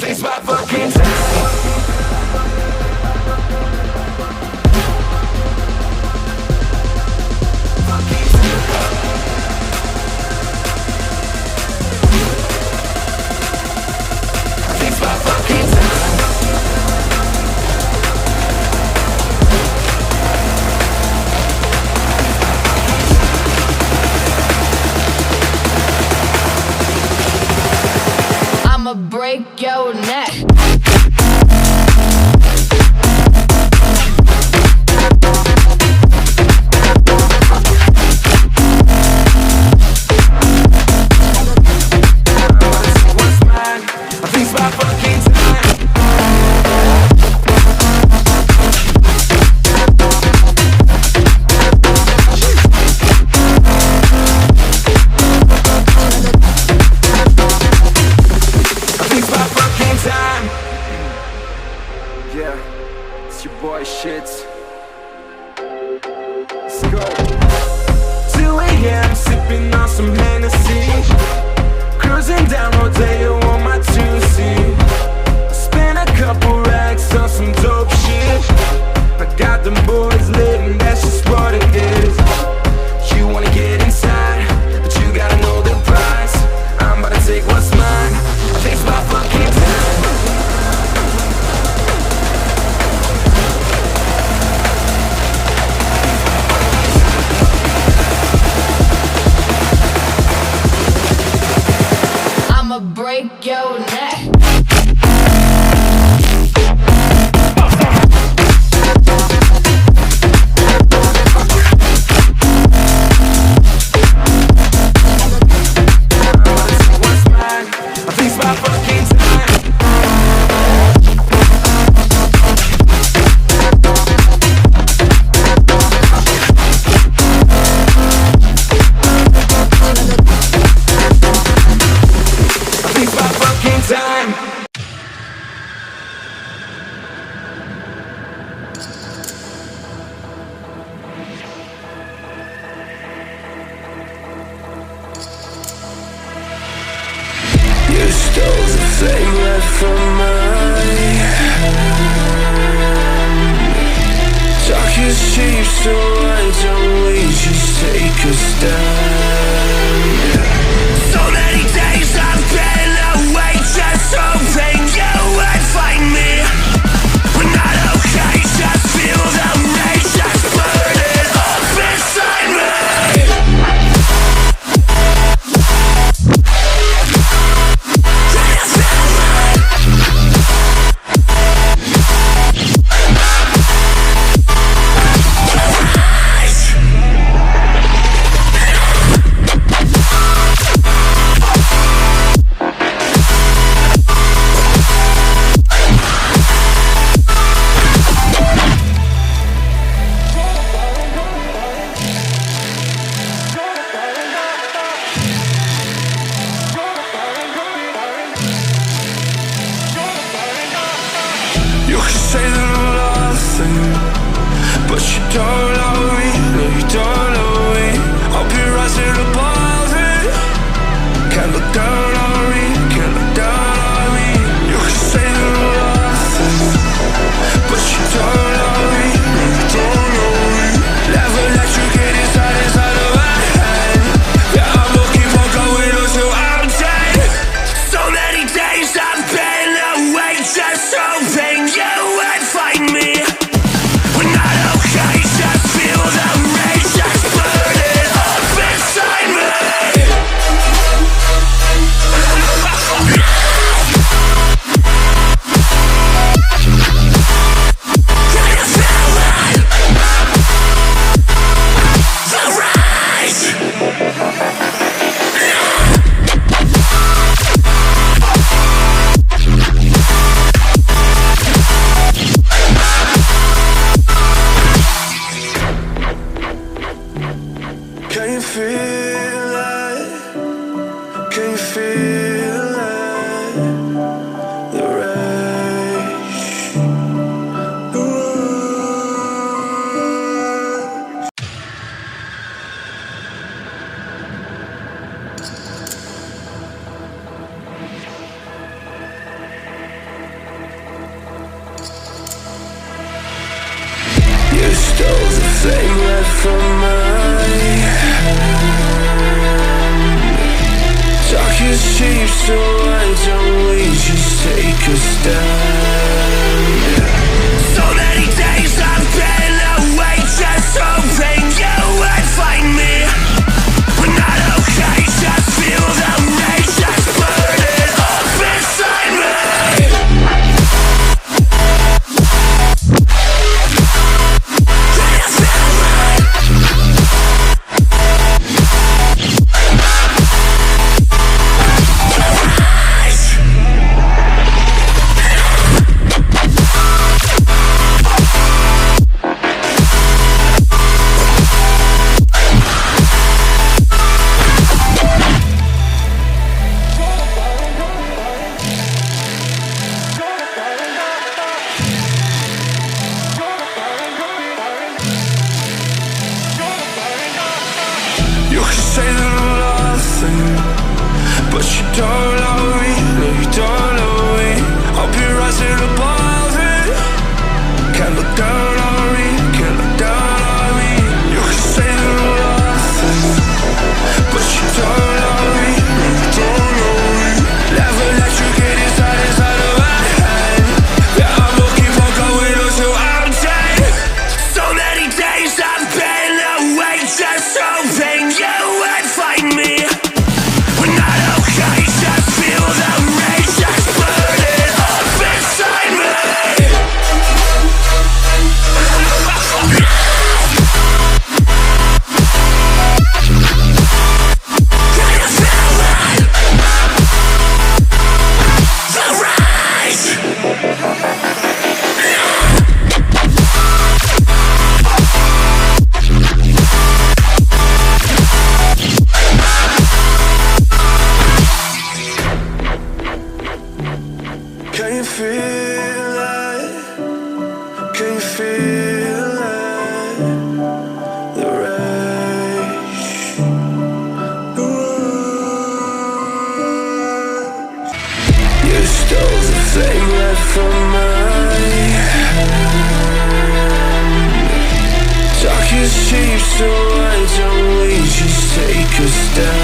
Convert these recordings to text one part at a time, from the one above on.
It's my fucking time. I'ma break your neck. Yeah, it's your boy Shits. Let's go. 2 a.m. sipping on some Hennessy, cruising down Rodeo on my 2C. I spent a couple racks on some dope shit. I got them boys lit and that's just what it is. You wanna get inside, but you gotta know the price. I'm about to take what's mine. I think it's my fucking time. I'ma break your neck. You stole the flame right from my hand. Talk is cheap, so why don't we just take a stand? So many days I've been away, just hoping you would find me. We're not okay, just feel the rage that's burning up inside me. don't know me, no you don't know me. I'll be rising above it. Can't look down on me, can't look down on me. You can say that I'm nothing, but you don't know me, no you don't know me. Never let you get inside of my head. Yeah, I'ma keep on going until I'm dead. So many days I've been away, just hoping you would find me. We're not okay, just feel the rage that's burning up inside me. Can you feel it? Can you feel it? The rage, the rush. You stole the flame right from my talk is cheap, so why don't we just take a stand? So many days I've been away, just hoping you would find me. We're not okay, just feel the rage that's burning up inside me. You can say that I'm nothing, but you don't know me, no you don't know me. I'll be rising above it. Can't look down on me, can't look down on me. You can say that I'm nothing, but you don't know me, no you don't know me. Never let you get inside of my head. Yeah, I'ma keep on going until I'm dead. So many days I've been away, just hoping you would find me. We're not okay, just feel the rage that's burning up inside me. Can you feel it? The rage. Can you feel it? Can you feel it? The rage, the rush. You stole the flame right from my hand. Talk is cheap, so why don't we just take a stand?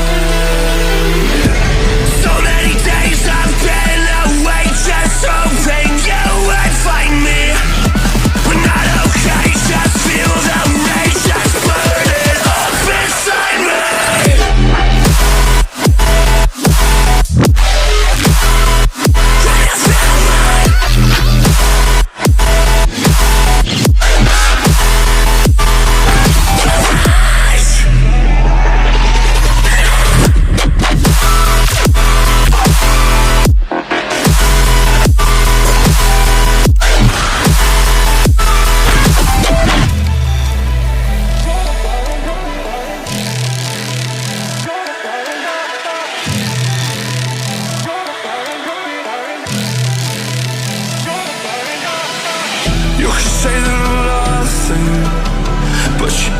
So many days I've been away, just hoping you would find me. We're not okay, just feel the rage that's burning up inside me. Can you feel it? The rage.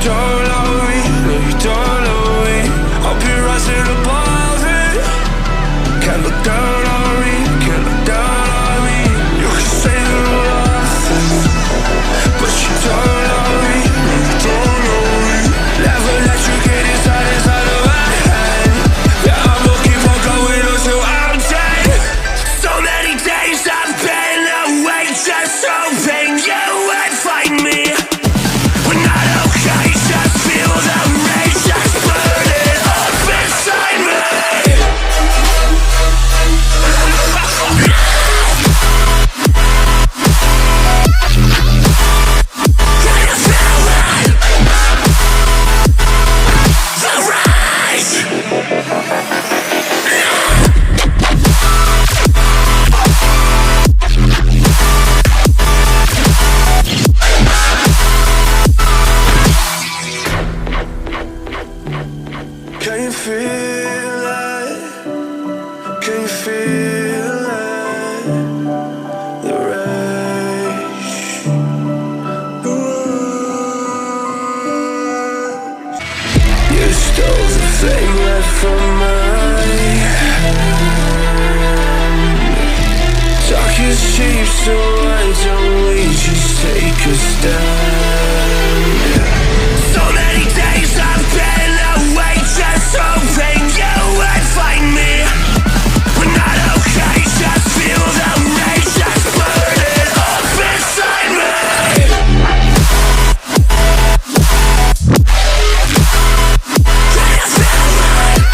don't love me, no you don't love me. I'll be rising above it. Can't look down on me, can't look down on me. You can say that I'm nothing, but you don't love me, no you don't love me. Never let you get inside of my head. Yeah, I will keep on going until I'm dead. So many days I've been away, just hoping you would find me. We're not okay, just feel the rage that's burning up inside me. Can you feel it? The rage. Can you feel it? Can you feel it? The rage. You stole the flame right from my hand. Talk is cheap, so why don't we just take a stand? So many days I've been away, just hoping you would find me. We're not okay, just feel the rage that's burning up inside me. Can you feel it?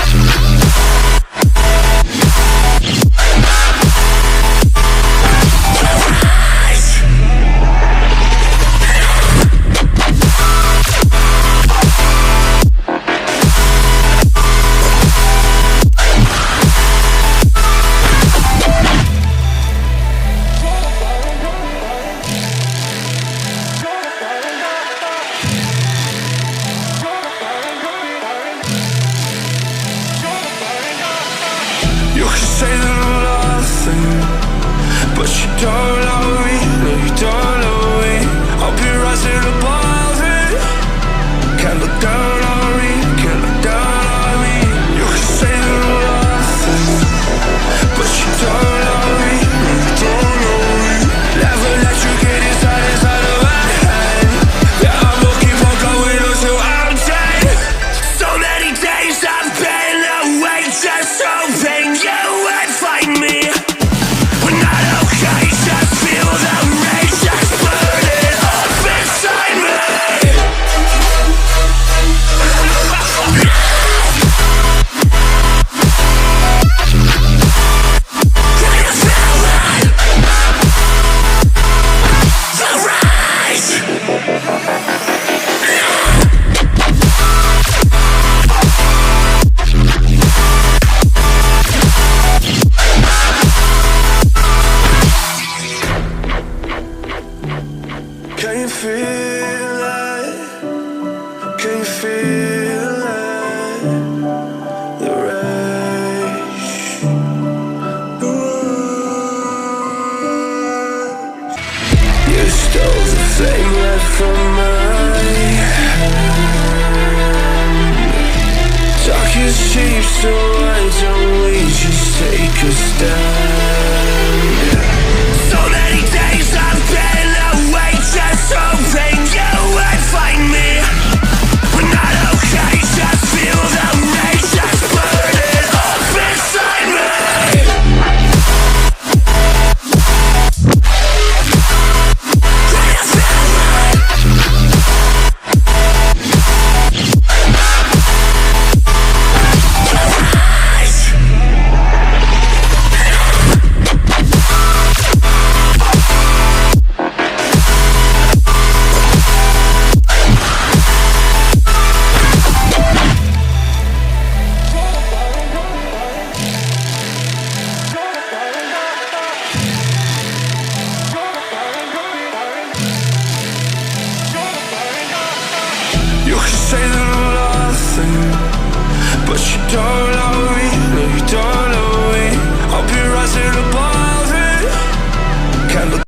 You can say that I'm nothing, but you don't love me, no you don't love me. I'll be rising above it. Can't look down on me, can't look down on me. You can say that I'm nothing, but you don't love me, no you don't love me. Never let you get inside of my head. Yeah, I will keep on going until I'm dead. So many days I've been away, just hoping you would find me. We're not okay, just feel the rage that's burning up inside me. Can you feel it? The rage. Can you feel it? Can you feel it? The rage. You stole the flame right from my hand. Talk is cheap, so why don't we just take a stand? So many days I've been away, just hoping you would find me. We're not okay, just feel the rage that's burning up inside me. Can you feel it? The rage. You can say that I'm nothing, but you don't love me, no you don't